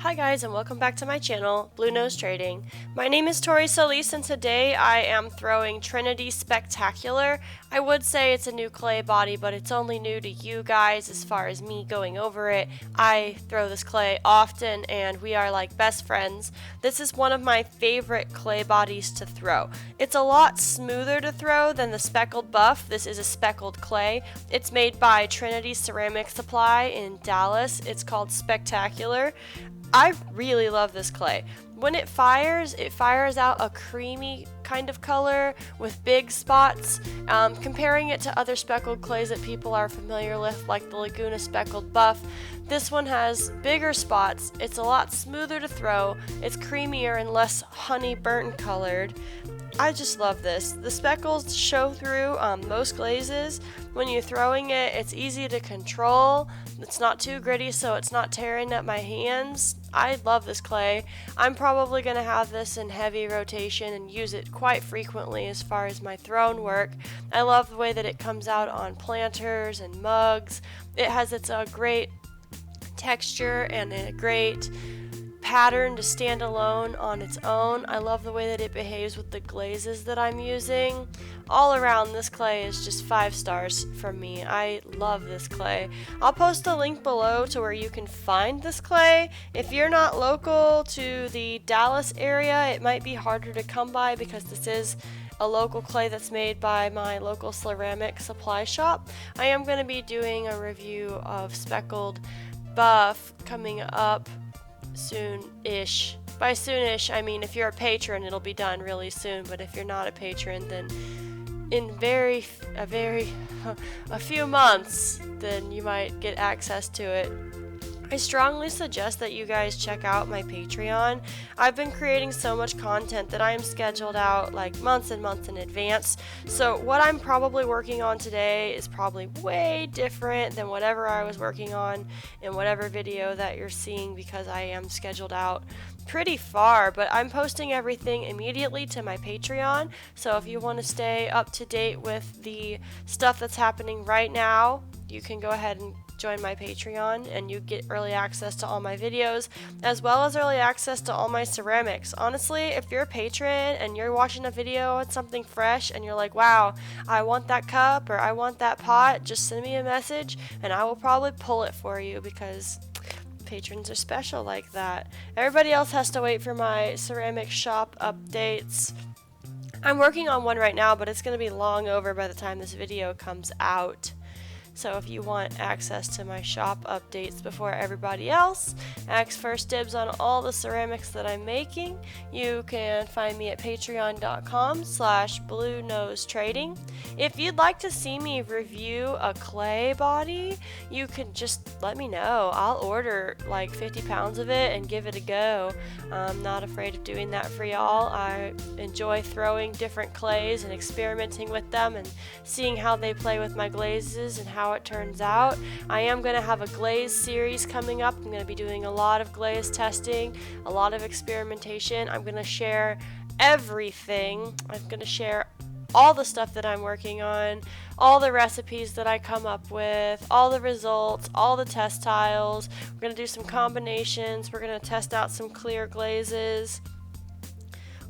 Hi guys, and welcome back to my channel, Blue Nose Trading. My name is Tori Solis, and today I am throwing Trinity Spectacular. I would say it's a new clay body, but it's only new to you guys as far as me going over it. I throw this clay often and we are like best friends. This is one of my favorite clay bodies to throw. It's a lot smoother to throw than the speckled buff. This is a speckled clay. It's made by Trinity Ceramic Supply in Dallas. It's called Spectacular. I really love this clay. When it fires out a creamy kind of color with big spots. Comparing it to other speckled clays that people are familiar with, like the Laguna Speckled Buff, this one has bigger spots. It's a lot smoother to throw. It's creamier and less honey burnt colored. I just love this. The speckles show through most glazes. When you're throwing it, it's easy to control. It's not too gritty, so it's not tearing up my hands. I love this clay. I'm probably going to have this in heavy rotation and use it quite frequently as far as my throne work. I love the way that it comes out on planters and mugs. It has its great texture and a great pattern to stand alone on its own. I love the way that it behaves with the glazes that I'm using. All around, this clay is just 5 stars from me. I love this clay. I'll post a link below to where you can find this clay. If you're not local to the Dallas area, it might be harder to come by because this is a local clay that's made by my local ceramic supply shop. I am going to be doing a review of speckled buff coming up soon-ish. By soon-ish, I mean if you're a patron, it'll be done really soon, but if you're not a patron, then in a few months, then you might get access to it. I strongly suggest that you guys check out my Patreon. I've been creating so much content that I am scheduled out like months and months in advance. So what I'm probably working on today is probably way different than whatever I was working on in whatever video that you're seeing, because I am scheduled out pretty far, but I'm posting everything immediately to my Patreon. So if you want to stay up to date with the stuff that's happening right now, you can go ahead and join my Patreon and you get early access to all my videos as well as early access to all my ceramics. Honestly, if you're a patron and you're watching a video on something fresh and you're like, wow, I want that cup or I want that pot, just send me a message and I will probably pull it for you, because patrons are special like that. Everybody else has to wait for my ceramic shop updates. I'm working on one right now, but it's going to be long over by the time this video comes out. So if you want access to my shop updates before everybody else, ask first dibs on all the ceramics that I'm making, you can find me at patreon.com/bluenosetrading. If you'd like to see me review a clay body, you can just let me know. I'll order like 50 pounds of it and give it a go. I'm not afraid of doing that for y'all. I enjoy throwing different clays and experimenting with them and seeing how they play with my glazes and how it turns out. I am going to have a glaze series coming up. I'm going to be doing a lot of glaze testing, a lot of experimentation. I'm going to share everything. I'm going to share all the stuff that I'm working on, all the recipes that I come up with, all the results, all the test tiles. We're going to do some combinations. We're going to test out some clear glazes.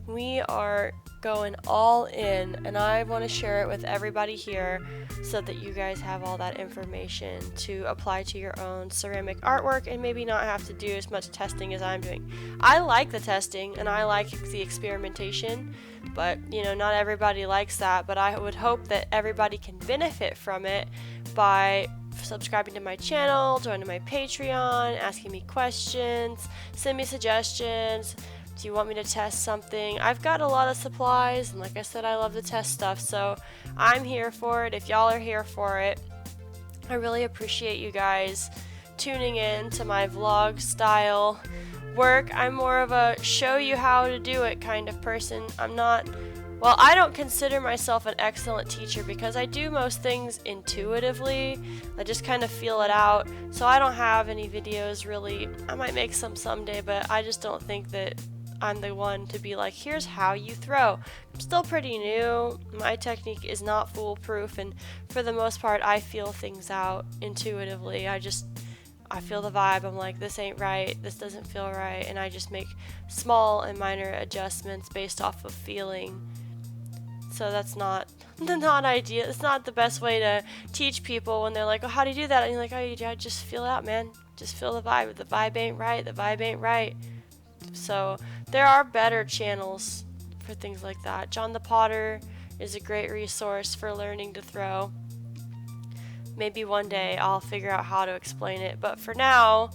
We are going all in, and I want to share it with everybody here so that you guys have all that information to apply to your own ceramic artwork and maybe not have to do as much testing as I'm doing. I like the testing and I like the experimentation, but you know, not everybody likes that. But I would hope that everybody can benefit from it by subscribing to my channel, joining my Patreon, asking me questions, send me suggestions. Do you want me to test something? I've got a lot of supplies, and like I said, I love to test stuff, so I'm here for it if y'all are here for it. I really appreciate you guys tuning in to my vlog style work. I'm more of a show you how to do it kind of person. I don't consider myself an excellent teacher because I do most things intuitively. I just kind of feel it out. So I don't have any videos really. I might make some someday, but I just don't think that I'm the one to be like, here's how you throw. I'm still pretty new. My technique is not foolproof, and for the most part, I feel things out intuitively. I feel the vibe. I'm like, this ain't right, this doesn't feel right, and I just make small and minor adjustments based off of feeling. So that's not ideal. It's not the best way to teach people when they're like, oh, how do you do that? And you're like, oh, you just feel it out, man. Just feel the vibe. If the vibe ain't right, the vibe ain't right. So there are better channels for things like that. John the Potter is a great resource for learning to throw. Maybe one day I'll figure out how to explain it, but for now,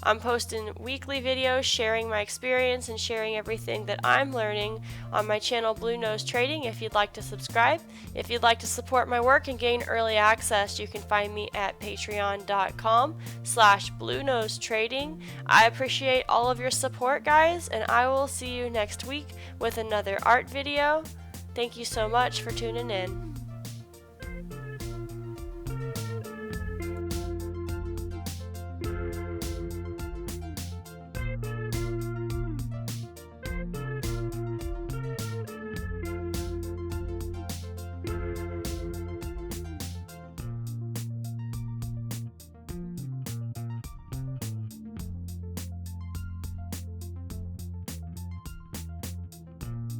I'm posting weekly videos sharing my experience and sharing everything that I'm learning on my channel Blue Nose Trading. If you'd like to subscribe, if you'd like to support my work and gain early access, you can find me at patreon.com/bluenosetrading. I appreciate all of your support, guys, and I will see you next week with another art video. Thank you so much for tuning in.